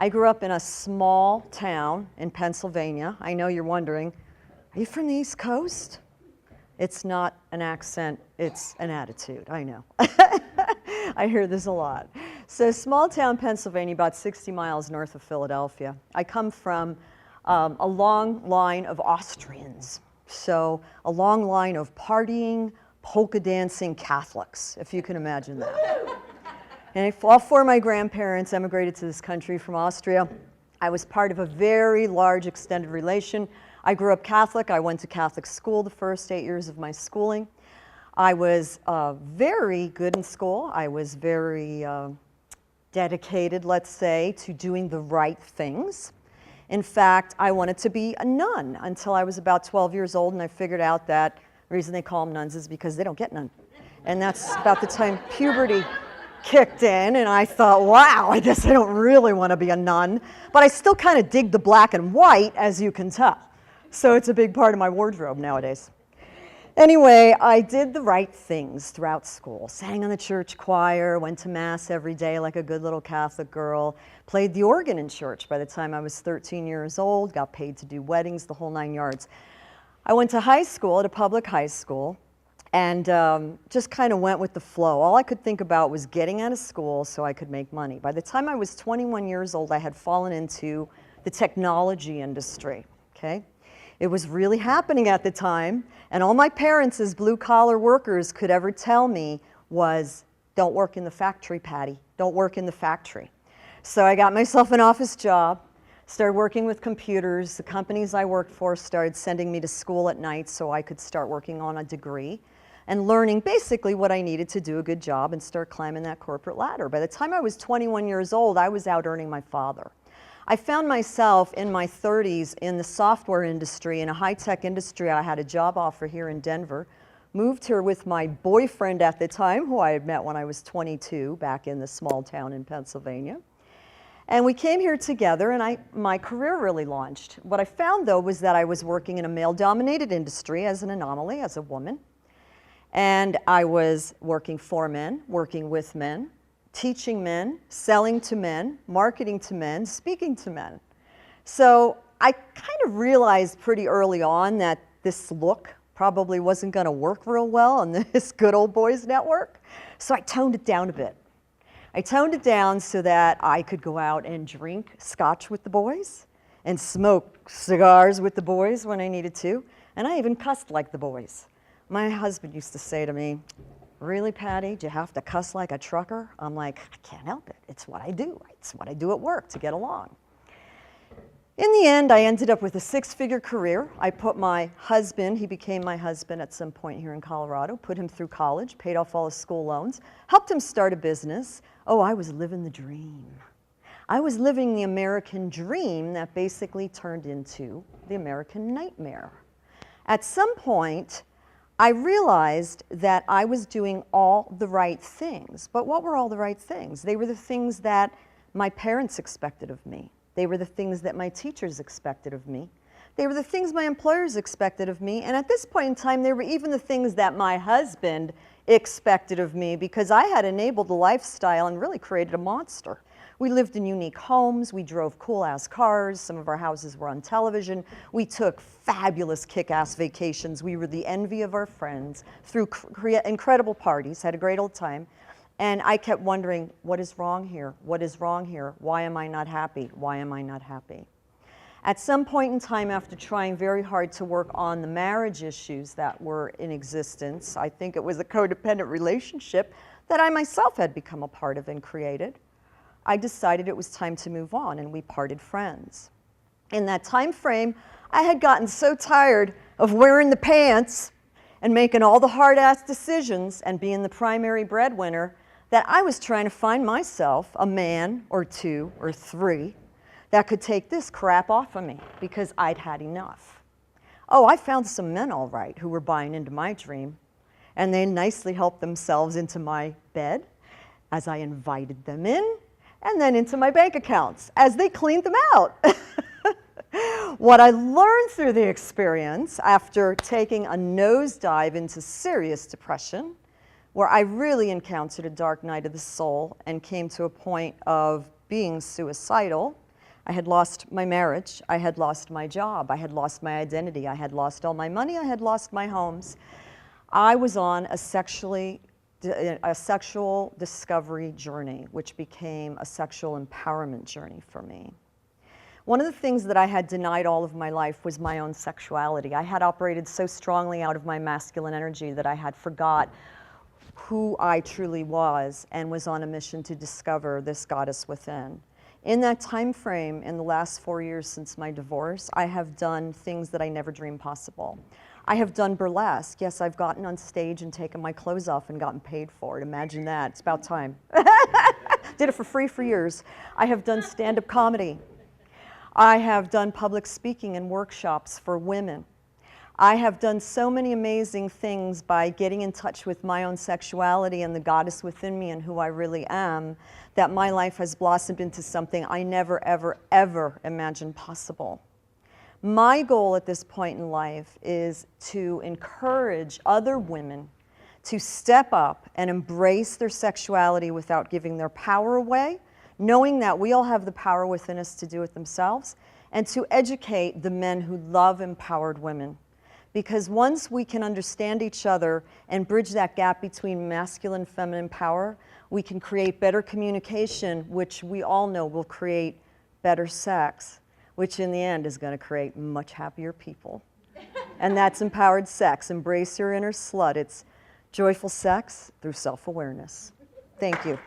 I grew up in a small town in Pennsylvania. I know you're wondering, are you from the East Coast? It's not an accent, it's an attitude, I know. I hear this a lot. So small town Pennsylvania, about 60 miles north of Philadelphia. I come from a long line of Austrians. So a long line of partying, polka dancing Catholics, if you can imagine that. And all four of my grandparents emigrated to this country from Austria. I was part of a very large extended relation. I grew up Catholic. I went to Catholic school the first 8 years of my schooling. I was very good in school. I was very dedicated, let's say, to doing the right things. In fact, I wanted to be a nun until I was about 12 years old, and I figured out that the reason they call them nuns is because they don't get none. And that's about the time puberty kicked in, and I thought, wow, I guess I don't really want to be a nun. But I still kind of dig the black and white, as you can tell. So it's a big part of my wardrobe nowadays. Anyway, I did the right things throughout school. Sang in the church choir, went to Mass every day like a good little Catholic girl, played the organ in church by the time I was 13 years old, got paid to do weddings, the whole 9 yards. I went to high school, at a public high school, and just kind of went with the flow. All I could think about was getting out of school so I could make money. By the time I was 21 years old, I had fallen into the technology industry, okay? It was really happening at the time, and all my parents as blue-collar workers could ever tell me was, don't work in the factory, Patty. Don't work in the factory. So I got myself an office job, started working with computers. The companies I worked for started sending me to school at night so I could start working on a degree and learning basically what I needed to do a good job and start climbing that corporate ladder. By the time I was 21 years old, I was out earning my father. I found myself in my 30s in the software industry, in a high-tech industry. I had a job offer here in Denver, moved here with my boyfriend at the time, who I had met when I was 22, back in the small town in Pennsylvania. And we came here together, and my career really launched. What I found, though, was that I was working in a male-dominated industry as an anomaly, as a woman. And I was working for men, working with men, teaching men, selling to men, marketing to men, speaking to men. So I kind of realized pretty early on that this look probably wasn't going to work real well on this good old boys network. So I toned it down a bit. I toned it down so that I could go out and drink scotch with the boys and smoke cigars with the boys when I needed to. And I even cussed like the boys. My husband used to say to me, really, Patty, do you have to cuss like a trucker? I'm like, I can't help it. It's what I do. It's what I do at work to get along. In the end, I ended up with a six-figure career. I put my husband, he became my husband at some point here in Colorado, put him through college, paid off all his school loans, helped him start a business. Oh, I was living the dream. I was living the American dream that basically turned into the American nightmare. At some point, I realized that I was doing all the right things. But what were all the right things? They were the things that my parents expected of me. They were the things that my teachers expected of me. They were the things my employers expected of me. And at this point in time, they were even the things that my husband expected of me, because I had enabled a lifestyle and really created a monster. We lived in unique homes. We drove cool-ass cars. Some of our houses were on television. We took fabulous kick-ass vacations. We were the envy of our friends, threw incredible parties, had a great old time. And I kept wondering, what is wrong here? What is wrong here? Why am I not happy? Why am I not happy? At some point in time, after trying very hard to work on the marriage issues that were in existence, I think it was a codependent relationship that I myself had become a part of and created, I decided it was time to move on, and we parted friends. In that time frame, I had gotten so tired of wearing the pants and making all the hard-ass decisions and being the primary breadwinner that I was trying to find myself a man or two or three that could take this crap off of me, because I'd had enough. Oh, I found some men all right who were buying into my dream, and they nicely helped themselves into my bed as I invited them in, and then into my bank accounts as they cleaned them out. What I learned through the experience, after taking a nosedive into serious depression, where I really encountered a dark night of the soul and came to a point of being suicidal, I had lost my marriage, I had lost my job, I had lost my identity, I had lost all my money, I had lost my homes. I was on a sexual discovery journey, which became a sexual empowerment journey for me. One of the things that I had denied all of my life was my own sexuality. I had operated so strongly out of my masculine energy that I had forgot who I truly was and was on a mission to discover this goddess within. In that time frame, in the last 4 years since my divorce, I have done things that I never dreamed possible. I have done burlesque. Yes, I've gotten on stage and taken my clothes off and gotten paid for it. Imagine that. It's about time. Did it for free for years. I have done stand-up comedy. I have done public speaking and workshops for women. I have done so many amazing things by getting in touch with my own sexuality and the goddess within me and who I really am, that my life has blossomed into something I never, ever, ever imagined possible. My goal at this point in life is to encourage other women to step up and embrace their sexuality without giving their power away, knowing that we all have the power within us to do it themselves, and to educate the men who love empowered women. Because once we can understand each other and bridge that gap between masculine and feminine power, we can create better communication, which we all know will create better sex, which in the end is going to create much happier people. And that's empowered sex. Embrace your inner slut. It's joyful sex through self-awareness. Thank you.